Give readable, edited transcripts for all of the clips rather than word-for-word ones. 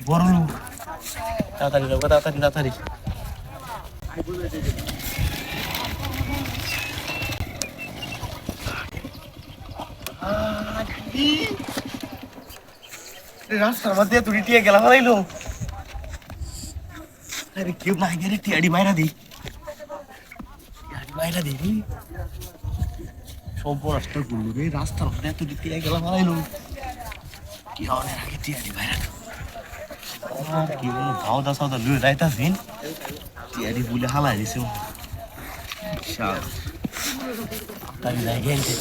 বড় লোক। তাড়াতাড়ি যাবো, তাড়াতাড়ি তাড়াতাড়ি। রাস্তার মধ্যে তুই টিয়া গেলা ফেলাইলো। আরে কেউ নাই গেলে টিয়াডি মাইরা দিই, টিয়াডি মাইরা দিই। সব রাস্তা ঘুরলো রে, রাস্তার মধ্যে এত টিয়া গেলা ফেলাইলো। টিয়া অনেক আগে টিয়াডি মাইরা দিই। কি বলো দাওদা সাওদা লুয়ে যাইতাছিন, টিয়াডি বুলে হালাই দিছে। তাই যাই গেছে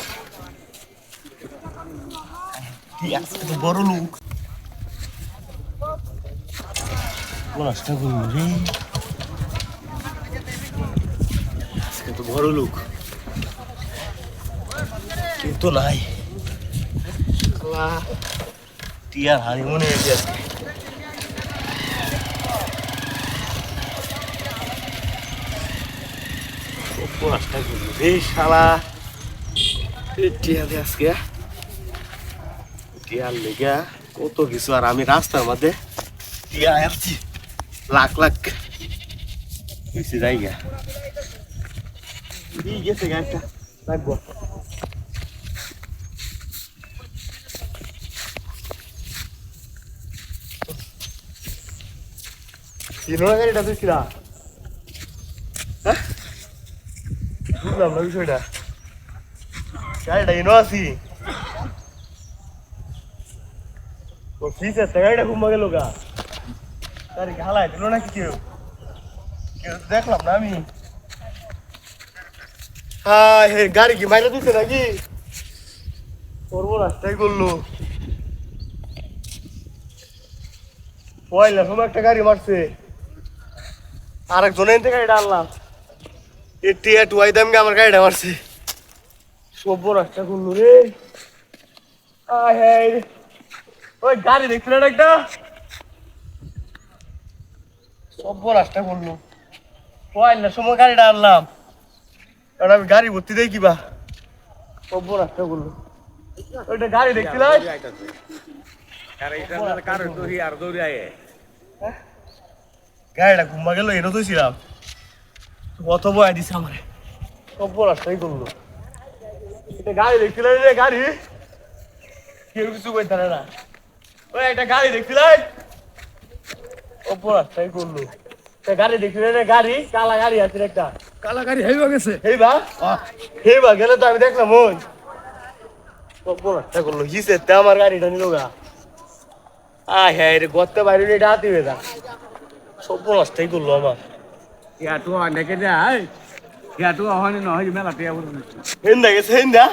বড় লোক। রাস্তা ঘুরলো রে, আজকে তো বড় লোক কিন্তু নাই। টিয়ার হারি মনে হয়েছে আজকে। রাস্তা ঘুরলো রে শালা, টিয়া দে আজকে। টিয়ার লেগা কত কিছু, আর আমি রাস্তার মধ্যে টিয়া আসছি লাখ লাখ বেশি জায়গা গেছে গাড়িটা লাগবো। গাড়িটা তুইছিলা, হ্যাঁ বুঝলাম না বিষয়টা। গাড়িটা ইনো আছি, গাড়িটা ঘুমা গেল গা, গাড়ি হালাই দিল নাকি কেউ, কেউ দেখলাম না আমি। হ্যাঁ গাড়ি কি মাইরা দিচ্ছে নাকি, করবো রাস্তায় করলো। পয়লা সময় একটা গাড়ি মারছে, আর একজনের থেকে গাড়িটা আনলাম, টিয়া টুয়াই দামকে আমার গাড়িটা মারছে। সভ্য রাস্তা করলো রে। ওই গাড়ি দেখছিল না একটা, সভ্য রাস্তা করলো। পয়লা সময় গাড়িটা আনলাম, কারণ আমি গাড়ি ভর্তি দেই কিবা, সভ্য রাস্তা করলো। ওইটা গাড়ি দেখছিল, গাড়িটা ঘুমা গেল, এটা তো ছিলাম কত বয়া দিছে আমার, সভ্য রাস্তাই করলো। এটা গাড়ি দেখছিল রে, গাড়ি কেউ কিছু কইতে পারে না। ওই একটা গাড়ি দেখছিল, সভ্য রাস্তাই করলো। গাড়ি দেখছিল রে, গাড়ি কালা গাড়ি আছে একটা, কালা গাড়ি হেইবা গেছে, হেইবা গেলে তো আমি দেখলাম। ওই সভ্য রাস্তা করলো, হিসে আমার গাড়িটা নিল গা। হ্যাঁ রে গর্তে বাইরে এটা হাতি হয়ে যা, সভ্য রাস্তাই করলো আমার। ইয়াতো অনেকে যায়, ইয়াতো অহনি নহয় মেলাতে হেন্দা গেছে, হেন্দা